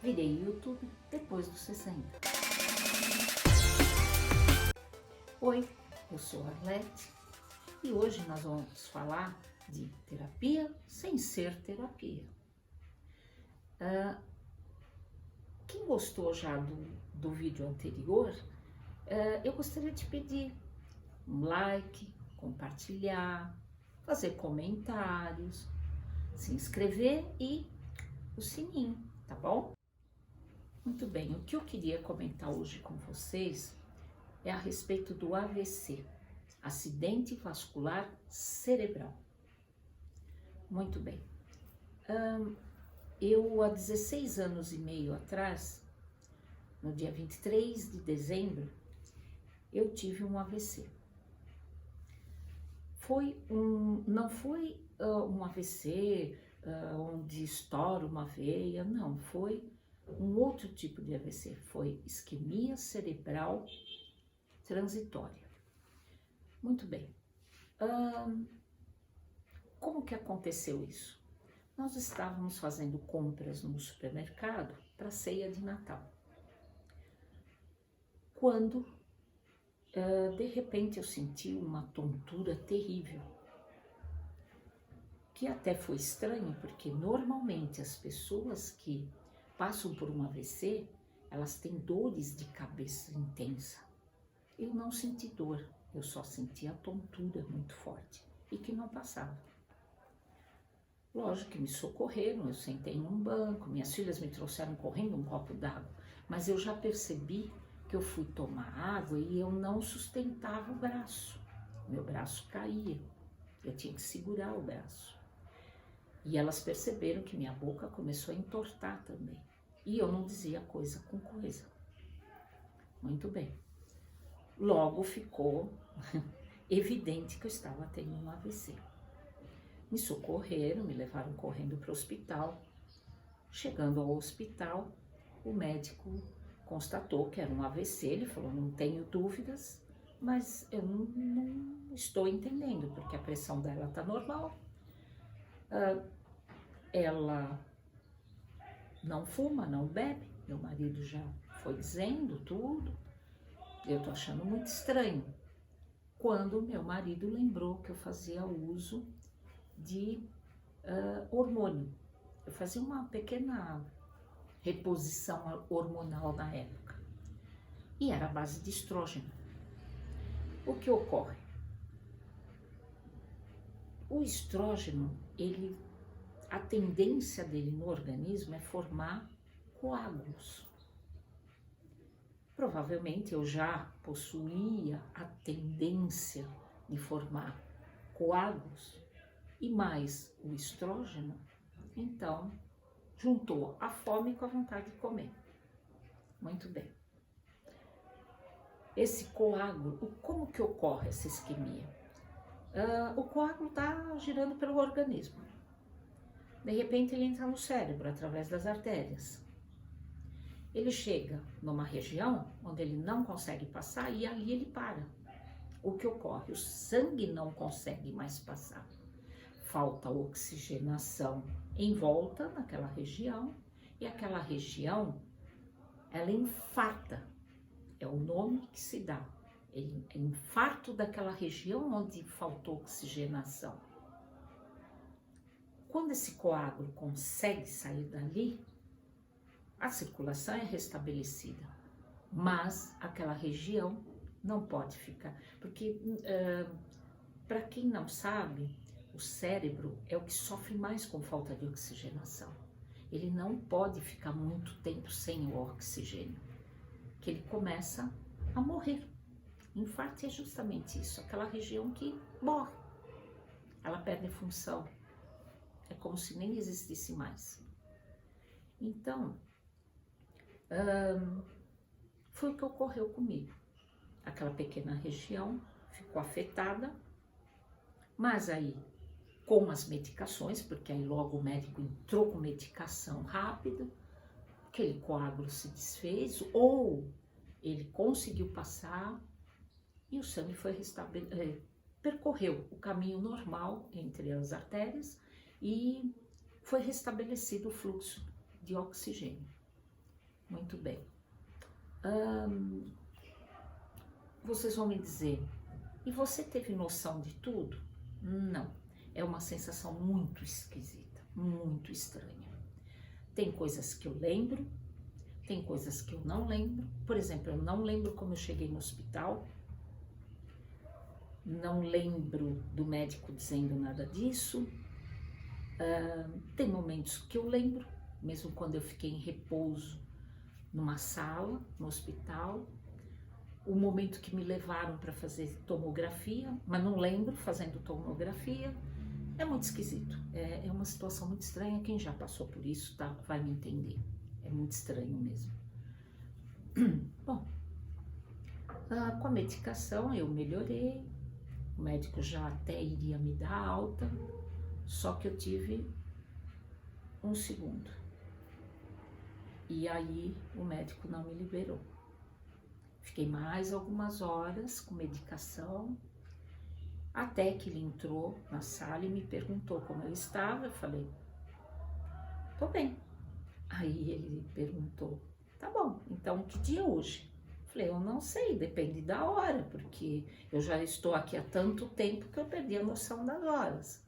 Virei YouTube depois dos 60. Oi, eu sou a Arlete e hoje nós vamos falar de terapia sem ser terapia. Quem gostou já do vídeo anterior, eu gostaria de pedir um like, compartilhar, fazer comentários, se inscrever e o sininho, tá bom? Muito bem, o que eu queria comentar hoje com vocês é a respeito do AVC, acidente vascular cerebral. Muito bem, eu há 16 anos e meio atrás, no dia 23 de dezembro, eu tive um AVC. Não foi um AVC onde estoura uma veia, não, foi um outro tipo de AVC, foi isquemia cerebral transitória. Muito bem, como que aconteceu isso? Nós estávamos fazendo compras no supermercado para a ceia de Natal, quando de repente eu senti uma tontura terrível, que até foi estranho, porque normalmente as pessoas que passam por um AVC, elas têm dores de cabeça intensa. Eu não senti dor, eu só senti a tontura muito forte e que não passava. Lógico que me socorreram, eu sentei num banco, minhas filhas me trouxeram correndo um copo d'água, mas eu já percebi que eu fui tomar água e eu não sustentava o braço, meu braço caía, eu tinha que segurar o braço. E elas perceberam que minha boca começou a entortar também. E eu não dizia coisa com coisa. Muito bem. Logo ficou evidente que eu estava tendo um AVC. Me socorreram, me levaram correndo para o hospital. Chegando ao hospital, o médico constatou que era um AVC. Ele falou, não tenho dúvidas, mas eu não estou entendendo, porque a pressão dela está normal. Ela não fuma, não bebe, meu marido já foi dizendo tudo, eu tô achando muito estranho. Quando meu marido lembrou que eu fazia uso de hormônio, eu fazia uma pequena reposição hormonal na época, e era a base de estrógeno. O que ocorre? O estrógeno, a tendência dele no organismo é formar coágulos. Provavelmente eu já possuía a tendência de formar coágulos e mais o estrógeno, então juntou a fome com a vontade de comer. Muito bem. Esse coágulo, como que ocorre essa isquemia? O coágulo está girando pelo organismo. De repente ele entra no cérebro através das artérias. Ele chega numa região onde ele não consegue passar e ali ele para. O que ocorre? O sangue não consegue mais passar. Falta oxigenação em volta naquela região e aquela região, ela infarta. É o nome que se dá. É infarto daquela região onde faltou oxigenação. Quando esse coágulo consegue sair dali, a circulação é restabelecida, mas aquela região não pode ficar, porque para quem não sabe, o cérebro é o que sofre mais com falta de oxigenação. Ele não pode ficar muito tempo sem o oxigênio, que ele começa a morrer. Infarto é justamente isso, aquela região que morre, ela perde função. É como se nem existisse mais. Então, foi o que ocorreu comigo. Aquela pequena região ficou afetada, mas aí, com as medicações, porque aí logo o médico entrou com medicação rápida, aquele coágulo se desfez, ou ele conseguiu passar e o sangue foi percorreu o caminho normal entre as artérias e foi restabelecido o fluxo de oxigênio. Muito bem. Vocês vão me dizer, e você teve noção de tudo? Não. É uma sensação muito esquisita, muito estranha. Tem coisas que eu lembro, tem coisas que eu não lembro. Por exemplo, eu não lembro como eu cheguei no hospital, não lembro do médico dizendo nada disso. Tem momentos que eu lembro, mesmo quando eu fiquei em repouso numa sala, no hospital, o momento que me levaram para fazer tomografia, mas não lembro fazendo tomografia. É muito esquisito, é uma situação muito estranha. Quem já passou por isso vai me entender, é muito estranho mesmo. Bom, com a medicação eu melhorei, o médico já até iria me dar alta, só que eu tive um segundo. E aí o médico não me liberou. Fiquei mais algumas horas com medicação, até que ele entrou na sala e me perguntou como eu estava. Eu falei, tô bem. Aí ele perguntou, tá bom, então que dia é hoje? Eu falei, eu não sei, depende da hora, porque eu já estou aqui há tanto tempo que eu perdi a noção das horas.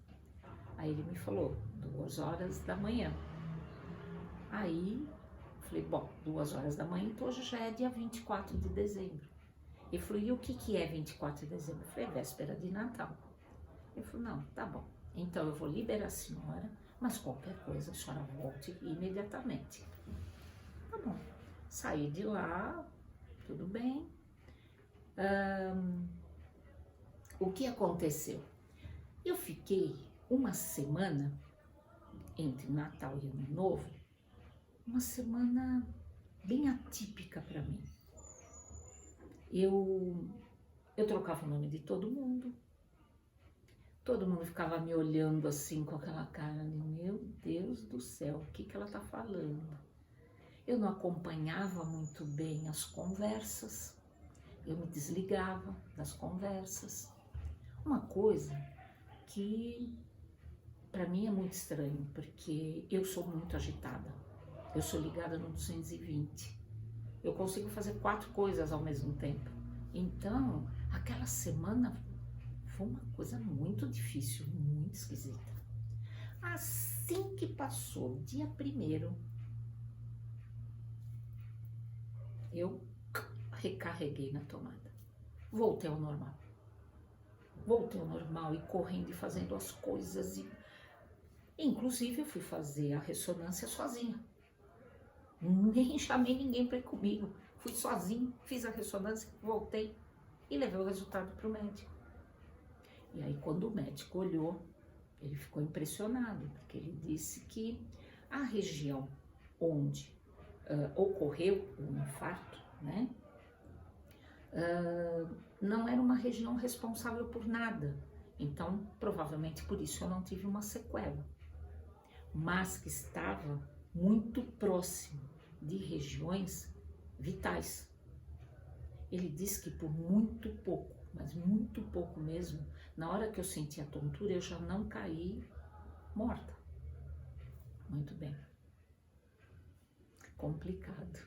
Aí ele me falou, 2 horas da manhã. Aí falei, bom, 2 horas da manhã, então hoje já é dia 24 de dezembro. Ele falou, e o que é 24 de dezembro? Eu falei, véspera de Natal. Ele falou, não, tá bom, então eu vou liberar a senhora, mas qualquer coisa a senhora volte imediatamente. Tá bom, saí de lá, tudo bem. O que aconteceu? Eu fiquei uma semana entre Natal e Ano Novo, uma semana bem atípica para mim. Eu trocava o nome de todo mundo ficava me olhando assim com aquela cara, meu Deus do céu, o que ela tá falando? Eu não acompanhava muito bem as conversas, eu me desligava das conversas. Uma coisa que para mim é muito estranho, porque eu sou muito agitada, eu sou ligada no 220, eu consigo fazer 4 coisas ao mesmo tempo. Então, aquela semana foi uma coisa muito difícil, muito esquisita. Assim que passou o dia 1º, eu recarreguei na tomada. Voltei ao normal. E correndo e fazendo as coisas. Inclusive, eu fui fazer a ressonância sozinha. Nem chamei ninguém para ir comigo. Fui sozinha, fiz a ressonância, voltei e levei o resultado para o médico. E aí, quando o médico olhou, ele ficou impressionado, porque ele disse que a região onde ocorreu o infarto, né, não era uma região responsável por nada. Então, provavelmente por isso eu não tive uma sequela, mas que estava muito próximo de regiões vitais. Ele disse que por muito pouco, mas muito pouco mesmo, na hora que eu senti a tontura, eu já não caí morta. Muito bem. Complicado.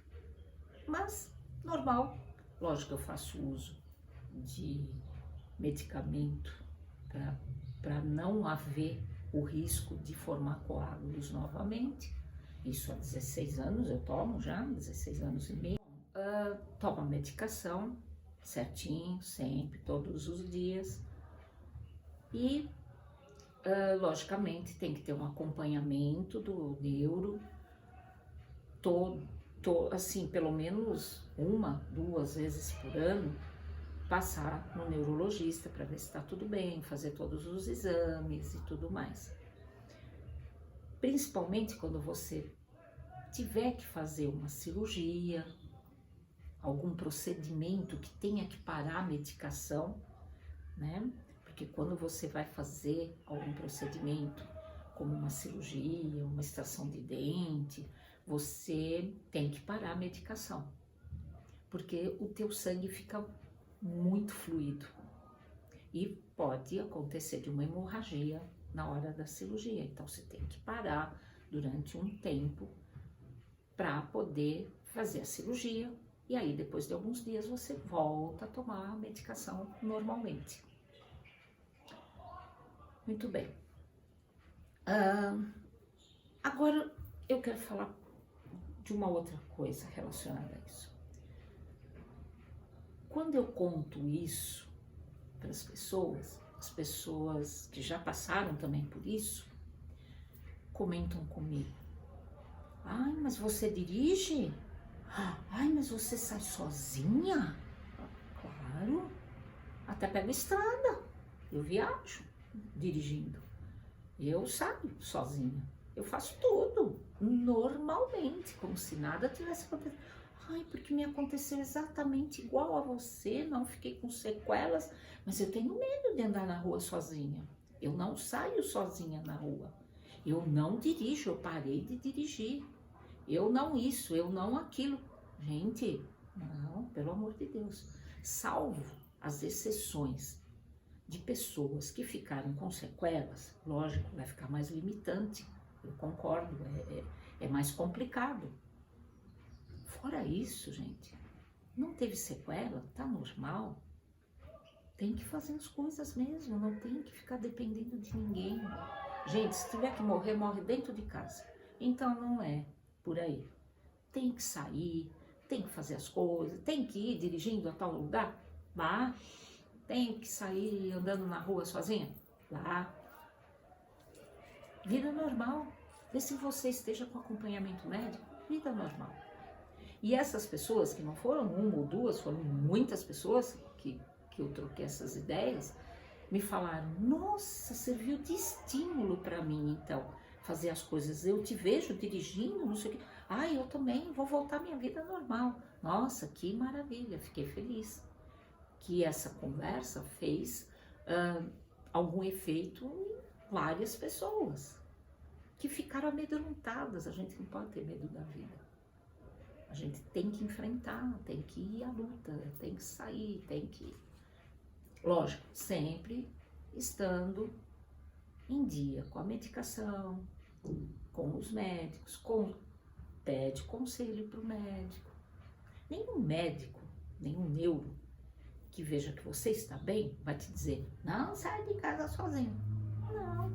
Mas normal. Lógico que eu faço uso de medicamento para não haver o risco de formar coágulos novamente. Isso há 16 anos eu tomo já, 16 anos e meio. Tomo a medicação certinho, sempre, todos os dias. E, logicamente, tem que ter um acompanhamento do neuro, assim, pelo menos 1, 2 vezes por ano, passar no neurologista para ver se está tudo bem, fazer todos os exames e tudo mais. Principalmente quando você tiver que fazer uma cirurgia, algum procedimento que tenha que parar a medicação, né? Porque quando você vai fazer algum procedimento, como uma cirurgia, uma extração de dente, você tem que parar a medicação, porque o teu sangue fica muito fluido e pode acontecer de uma hemorragia na hora da cirurgia. Então você tem que parar durante um tempo para poder fazer a cirurgia, e aí depois de alguns dias você volta a tomar a medicação normalmente. Muito bem. Agora eu quero falar de uma outra coisa relacionada a isso. Quando eu conto isso para as pessoas que já passaram também por isso, comentam comigo. Ai, mas você dirige? Ai, mas você sai sozinha? Claro, até pego estrada, eu viajo dirigindo. Eu saio sozinha, eu faço tudo normalmente, como se nada tivesse acontecido. Ai, porque me aconteceu exatamente igual a você, não fiquei com sequelas, mas eu tenho medo de andar na rua sozinha. Eu não saio sozinha na rua. Eu não dirijo, eu parei de dirigir. Eu não isso, eu não aquilo. Gente, não, pelo amor de Deus. Salvo as exceções de pessoas que ficaram com sequelas, lógico, vai ficar mais limitante, eu concordo, é mais complicado. Fora isso, gente, não teve sequela, tá normal. Tem que fazer as coisas mesmo, não tem que ficar dependendo de ninguém. Gente, se tiver que morrer, morre dentro de casa. Então não é por aí. Tem que sair, tem que fazer as coisas, tem que ir dirigindo a tal lugar, vá. Tem que sair andando na rua sozinha, vá. Vida normal. Vê se você esteja com acompanhamento médico, vida normal. E essas pessoas, que não foram uma ou duas, foram muitas pessoas que eu troquei essas ideias, me falaram, nossa, serviu de estímulo para mim, então, fazer as coisas. Eu te vejo dirigindo, não sei o quê. Eu também vou voltar à minha vida normal. Nossa, que maravilha, fiquei feliz que essa conversa fez algum efeito em várias pessoas que ficaram amedrontadas. A gente não pode ter medo da vida. A gente tem que enfrentar, tem que ir à luta, tem que sair, tem que... Lógico, sempre estando em dia com a medicação, com os médicos, pede conselho para o médico. Nenhum médico, nenhum neuro que veja que você está bem vai te dizer, não sai de casa sozinho. Não.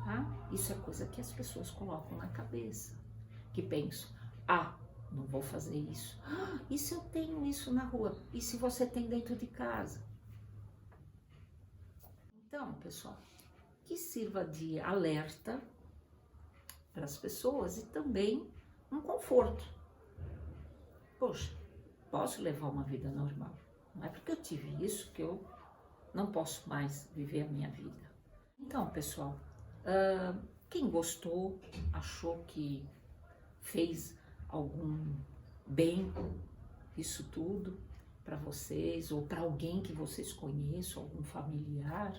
Tá? Isso é coisa que as pessoas colocam na cabeça, que pensam, não vou fazer isso. E se eu tenho isso na rua? E se você tem dentro de casa? Então, pessoal, que sirva de alerta para as pessoas e também um conforto. Poxa, posso levar uma vida normal. Não é porque eu tive isso que eu não posso mais viver a minha vida. Então, pessoal, quem gostou, achou que fez algum bem isso tudo para vocês ou para alguém que vocês conheçam, algum familiar,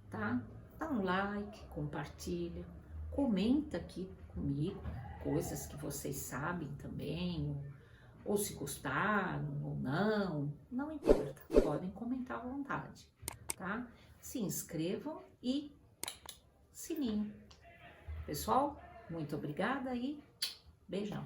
tá? Dá um like, compartilha, comenta aqui comigo coisas que vocês sabem também, ou se gostaram ou não importa, podem comentar à vontade, tá? Se inscrevam e sininho. Pessoal, muito obrigada e beijão.